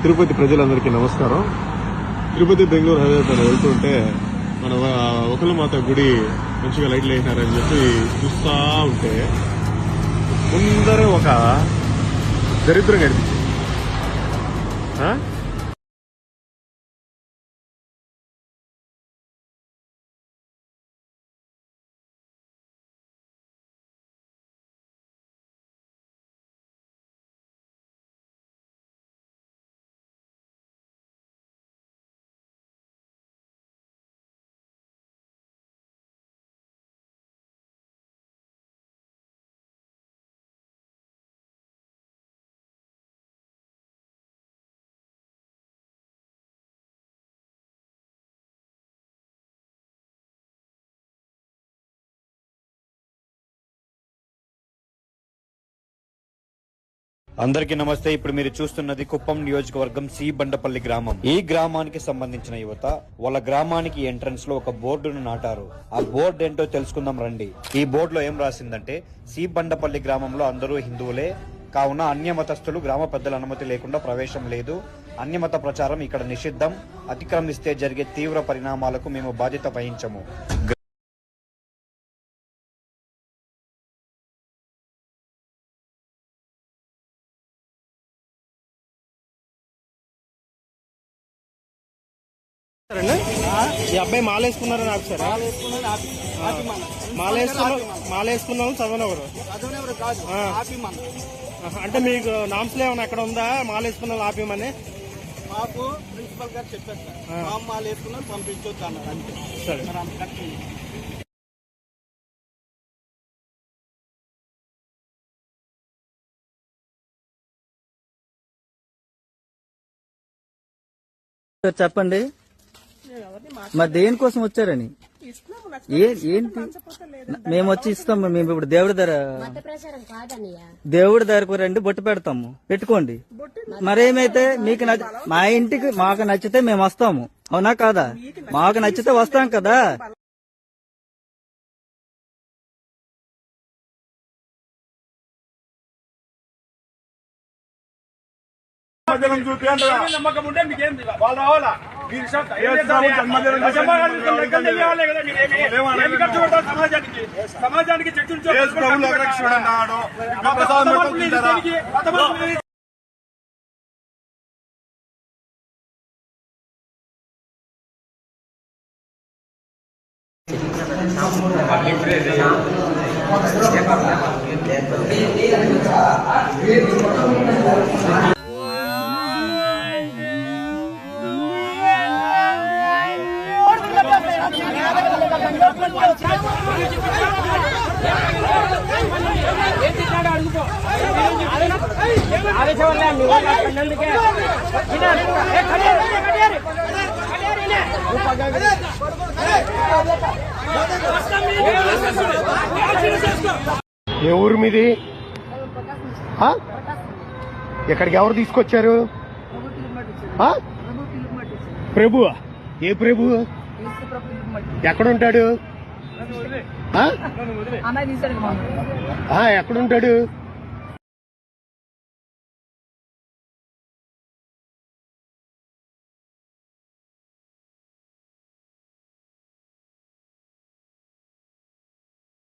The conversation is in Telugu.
తిరుపతి ప్రజలందరికీ నమస్కారం. తిరుపతి బెంగళూరు హైవే పైన వెళ్తుంటే మన ఒకలమాత గుడి మంచిగా లైట్లు వేసినారని చెప్పి చూస్తా ఉంటే ముందర ఒక దరిద్రం కనిపించింది. అందరికీ నమస్తే. ఇప్పుడు మీరు చూస్తున్నది కుప్పం నియోజకవర్గం సి బండపల్లి గ్రామం. ఈ గ్రామానికి సంబంధించిన యువత వాళ్ళ గ్రామానికి ఎంట్రన్స్ లో ఒక బోర్డును నాటారు. ఆ బోర్డు ఏంటో తెలుసుకుందాం రండి. ఈ బోర్డులో ఏం రాసిందంటే, సి బండపల్లి గ్రామంలో అందరూ హిందువులే, కావున అన్యమతస్థులు గ్రామ పెద్దల అనుమతి లేకుండా ప్రవేశం లేదు. అన్యమత ప్రచారం ఇక్కడ నిషిద్ధం. అతిక్రమిస్తే జరిగే తీవ్ర పరిణామాలకు మేము బాధ్యత వహించము. ఈ అబ్బాయి మాలేసుకున్నారు నాకు సార్. మాలేసుకున్నాము చదవనెవరు అంటే మీకు నామ్స్లో ఏమైనా ఎక్కడ ఉందా మాలేసుకున్న ఆపేమని? మాకు ప్రిన్సిపల్ గారు చెప్పారు సార్, మాలేసుకున్నారు పంపించొచ్చు అన్నారు అంతే. సరే చెప్పండి, మరి దేనికోసం వచ్చారని? ఏంటి మేము వచ్చి ఇస్తాము. మేము ఇప్పుడు దేవుడి దగ్గరకు రండి, బొట్టు పెడతాము, పెట్టుకోండి. మరేమైతే మీకు మా ఇంటికి మాకు నచ్చితే మేము వస్తాము, అవునా కాదా? మాకు నచ్చితే వస్తాం కదా. నమ్మకం ఉంటే మీకేం వాళ్ళు రావాలా? సమాజానికి ఏ ఊరు మీది? ఎక్కడికి ఎవరు తీసుకొచ్చారు? ప్రభు? ఏ ప్రభు? ఎక్కడుంటాడు? ఎక్కడుంటాడు?